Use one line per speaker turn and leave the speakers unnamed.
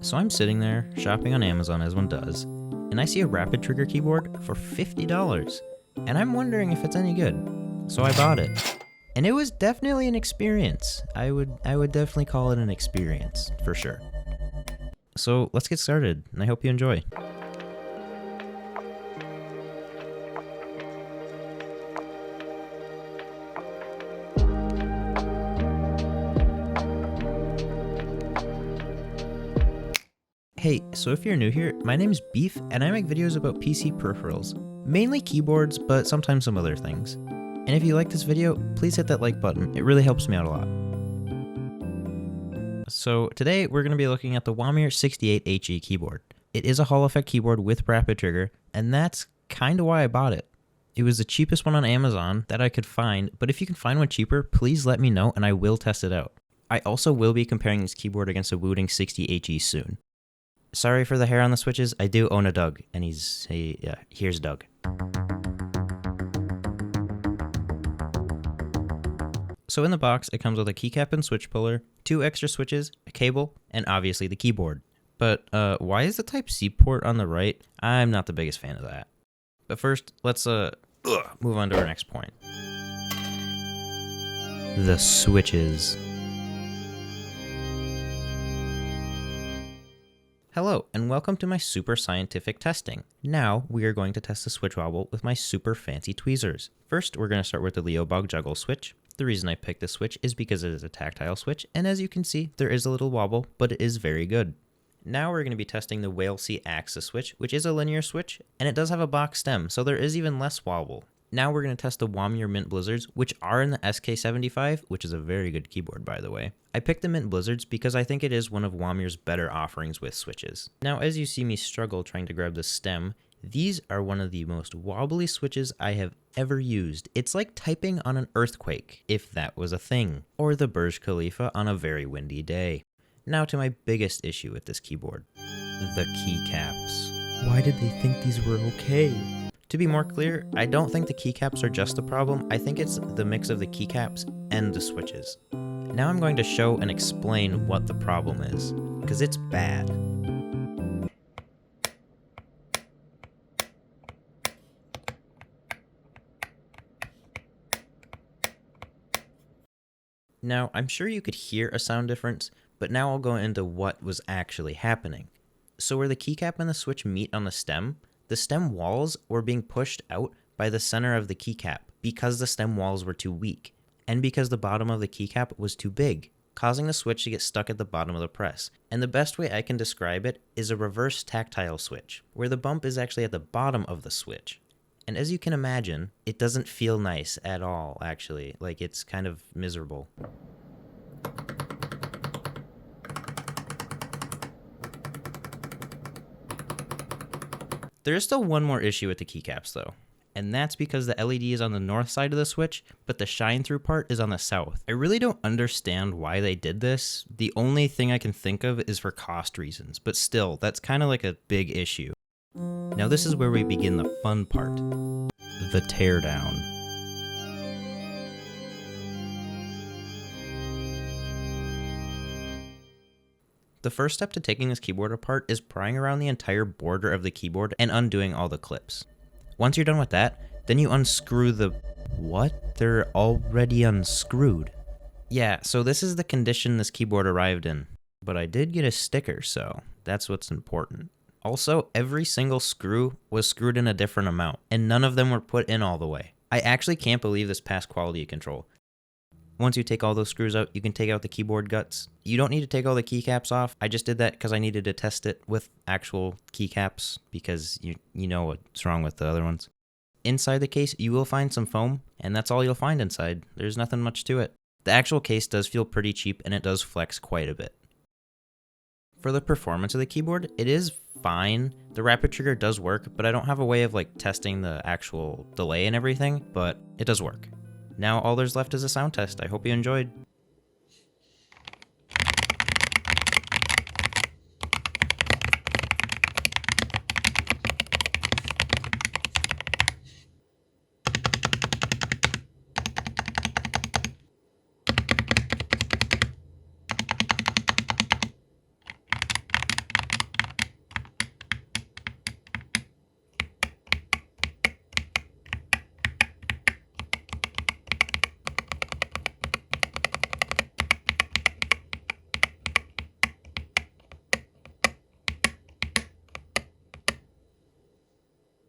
So I'm sitting there, shopping on Amazon as one does, and I see a rapid trigger keyboard for $50, and I'm wondering if it's any good. So I bought it. And it was definitely an experience. I would definitely call it an experience, for sure. So let's get started, and I hope you enjoy. Hey, so if you're new here, my name's Beef, and I make videos about PC peripherals. Mainly keyboards, but sometimes some other things. And if you like this video, please hit that like button, it really helps me out a lot. So today we're going to be looking at the Womier m68 HE keyboard. It is a Hall effect keyboard with rapid trigger, and that's kinda why I bought it. It was the cheapest one on Amazon that I could find, but if you can find one cheaper, please let me know and I will test it out. I also will be comparing this keyboard against a wooting m68 HE soon. Sorry for the hair on the switches, I do own a Doug, and here's Doug. So in the box, it comes with a keycap and switch puller, 2 extra switches, a cable, and obviously the keyboard. But why is the Type-C port on the right? I'm not the biggest fan of that. But first, let's move on to our next point. The switches. Hello, and welcome to my super scientific testing. Now, we are going to test the switch wobble with my super fancy tweezers. First, we're going to start with the Leobog juggle switch. The reason I picked this switch is because it is a tactile switch, and as you can see, there is a little wobble, but it is very good. Now we're going to be testing the Whalesea axis switch, which is a linear switch, and it does have a box stem, so there is even less wobble. Now we're going to test the Womier Mint Blizzards, which are in the SK75, which is a very good keyboard, by the way. I picked the Mint Blizzards because I think it is one of Womier's better offerings with switches. Now, as you see me struggle trying to grab the stem, these are one of the most wobbly switches I have ever used. It's like typing on an earthquake, if that was a thing, or the Burj Khalifa on a very windy day. Now to my biggest issue with this keyboard, the keycaps. Why did they think these were okay? To be more clear, I don't think the keycaps are just the problem, I think it's the mix of the keycaps and the switches. Now I'm going to show and explain what the problem is, because it's bad. Now, I'm sure you could hear a sound difference, but now I'll go into what was actually happening. So where the keycap and the switch meet on the stem walls were being pushed out by the center of the keycap because the stem walls were too weak, and because the bottom of the keycap was too big, causing the switch to get stuck at the bottom of the press. And the best way I can describe it is a reverse tactile switch, where the bump is actually at the bottom of the switch. And as you can imagine, it doesn't feel nice at all, actually. Like, it's kind of miserable. There is still one more issue with the keycaps though, and that's because the LED is on the north side of the switch, but the shine through part is on the south. I really don't understand why they did this. The only thing I can think of is for cost reasons, but still, that's kind of like a big issue. Now this is where we begin the fun part, the teardown. The first step to taking this keyboard apart is prying around the entire border of the keyboard and undoing all the clips. Once you're done with that, then you unscrew the... What? They're already unscrewed. Yeah, so this is the condition this keyboard arrived in. But I did get a sticker, so that's what's important. Also, every single screw was screwed in a different amount, and none of them were put in all the way. I actually can't believe this passed quality control. Once you take all those screws out, you can take out the keyboard guts. You don't need to take all the keycaps off. I just did that because I needed to test it with actual keycaps because you know what's wrong with the other ones. Inside the case, you will find some foam, and that's all you'll find inside. There's nothing much to it. The actual case does feel pretty cheap, and it does flex quite a bit. For the performance of the keyboard, it is fine. The rapid trigger does work, but I don't have a way of testing the actual delay and everything, but it does work. Now all there's left is a sound test. I hope you enjoyed.